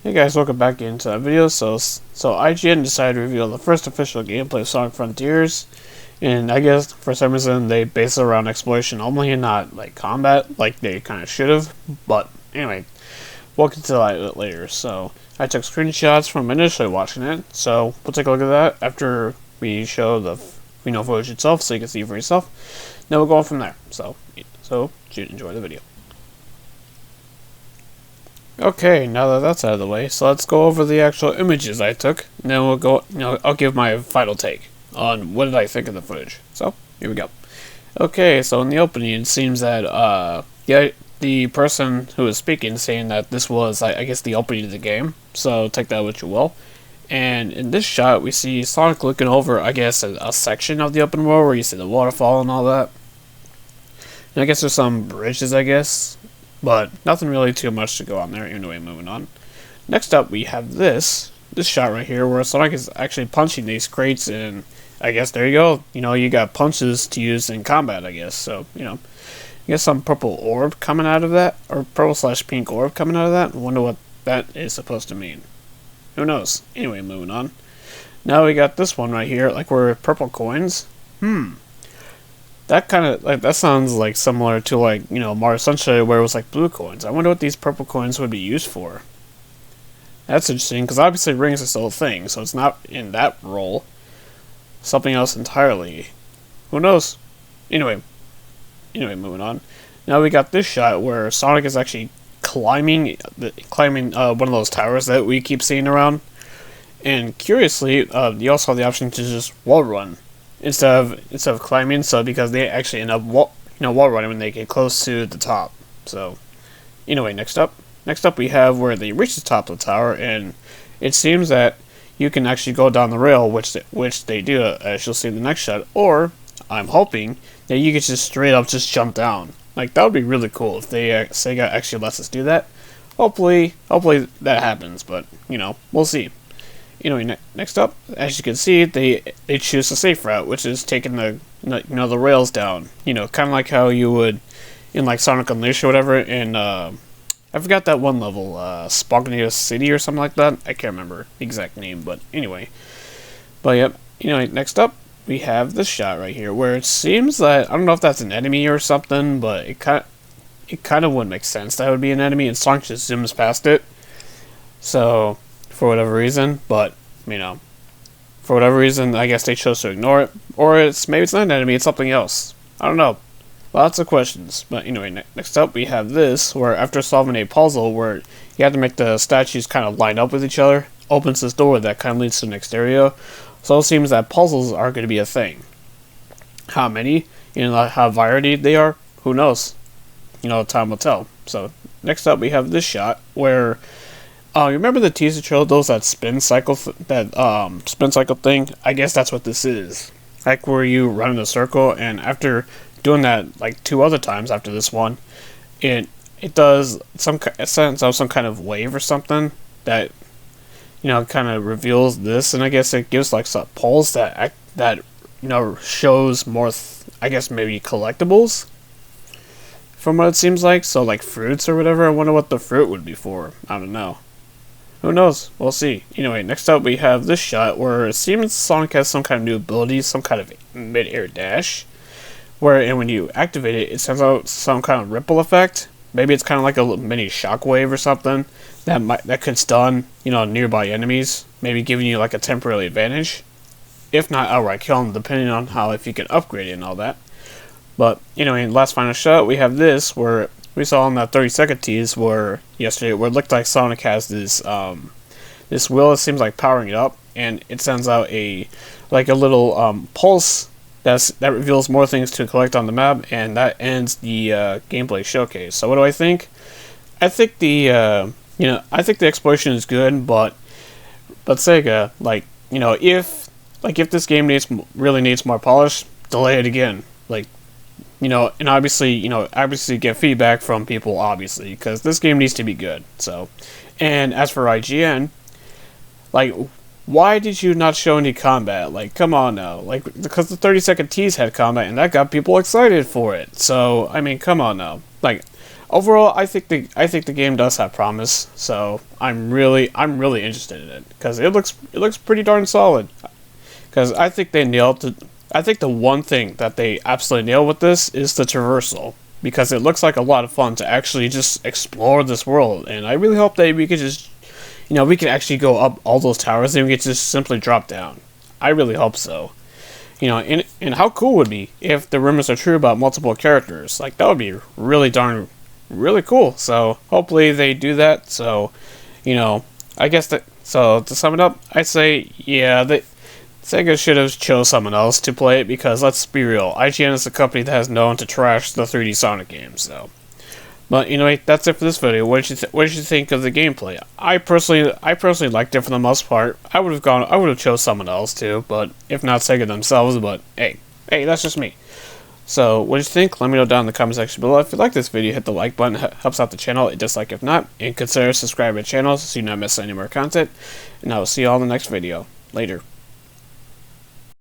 Hey guys, welcome back into that video. So IGN decided to reveal the first official gameplay of Sonic Frontiers, and I guess for some reason they base it around exploration only and not like combat, like they kind of should have. But anyway, we'll get to that later. So I took screenshots from initially watching it, so we'll take a look at that after we show the footage itself, so you can see for yourself. Then we'll go on from there. So enjoy the video. Okay, now that that's out of the way, so let's go over the actual images I took, and then we'll go, I'll give my final take on what did I think of the footage. So, here we go. Okay, so in the opening, it seems that, the person who was speaking saying that this was, I guess, the opening of the game, so take that what you will. And in this shot, we see Sonic looking over, I guess, a section of the open world where you see the waterfall and all that. And I guess there's some bridges, I guess. But nothing really too much to go on there. Anyway, moving on. Next up, we have this shot right here where Sonic is actually punching these crates, and I guess there you go. You got punches to use in combat, I guess. So, you get some purple orb coming out of that, or purple/pink orb coming out of that. I wonder what that is supposed to mean. Who knows? Anyway, moving on. Now we got this one right here, like where purple coins. That kind of, like, that sounds like similar to, like, Mario Sunshine where it was like blue coins. I wonder what these purple coins would be used for. That's interesting, because obviously rings is still a thing, so it's not in that role. Something else entirely. Who knows? Anyway, moving on. Now we got this shot where Sonic is actually climbing one of those towers that we keep seeing around. And curiously, you also have the option to just wall run instead of climbing, so because they actually end up wall running when they get close to the top. So anyway, next up we have where they reach the top of the tower, and it seems that you can actually go down the rail, which they do, as you'll see in the next shot. Or I'm hoping that you could just straight up just jump down. Like, that would be really cool if Sega actually lets us do that. Hopefully that happens, but we'll see. Anyway, next up, as you can see, they choose the safe route, which is taking the the rails down. Kind of like how you would in like Sonic Unleashed or whatever. And I forgot that one level, Spontaneous City or something like that. I can't remember the exact name, but anyway. But yep. Next up we have this shot right here where it seems that, I don't know if that's an enemy or something, but it kind of wouldn't make sense that would be an enemy, and Sonic just zooms past it. So, for whatever reason, but for whatever reason, I guess they chose to ignore it, or maybe it's not an enemy, it's something else. I don't know. Lots of questions. But anyway, next up we have this, where after solving a puzzle where you have to make the statues kind of line up with each other, opens this door that kind of leads to the next area. So it seems that puzzles are going to be a thing. How many? How varied they are? Who knows? Time will tell. So next up we have this shot where, you remember the teaser trailer, that spin cycle thing? I guess that's what this is. Like where you run in a circle, and after doing that like 2 other times after this one, it does it sends out some kind of wave or something that kind of reveals this, and I guess it gives like some pulse that shows more I guess maybe collectibles from what it seems like. So like fruits or whatever. I wonder what the fruit would be for. I don't know. Who knows? We'll see. Anyway, next up we have this shot where it seems Sonic has some kind of new ability, some kind of mid-air dash, and when you activate it, it sends out some kind of ripple effect. Maybe it's kind of like a mini shockwave or something that could stun nearby enemies, maybe giving you like a temporary advantage, if not outright kill them, depending on if you can upgrade it and all that. But anyway, last final shot we have this where we saw in that 30-second tease yesterday where it looked like Sonic has this wheel that seems like powering it up, and it sends out a little pulse that reveals more things to collect on the map, and that ends the gameplay showcase. So what do I think? I think the exploration is good, but Sega, if this game really needs more polish, delay it again. And obviously get feedback from people, obviously, because this game needs to be good. So, and as for IGN, why did you not show any combat? Come on now. Because the 30-second tease had combat, and that got people excited for it. So, I mean, come on now. overall, I think the game does have promise. So I'm really interested in it because it looks pretty darn solid. Because I think they nailed it. I think the one thing that they absolutely nailed with this is the traversal, because it looks like a lot of fun to actually just explore this world, and I really hope that we could just, we could actually go up all those towers and we could just simply drop down. I really hope so. And how cool would it be if the rumors are true about multiple characters? Like, that would be really cool. So hopefully they do that. So, I guess so to sum it up, I say, yeah, Sega should have chose someone else to play it, because let's be real, IGN is a company that has known to trash the 3D Sonic games, so. But anyway, that's it for this video. What did you think of the gameplay? I personally liked it for the most part. I would have chose someone else too, but if not Sega themselves, but hey, that's just me. So, what did you think? Let me know down in the comment section below. If you like this video, hit the like button, helps out the channel. A dislike if not, and consider subscribing to the channel so you don't miss any more content. And I will see you all in the next video. Later.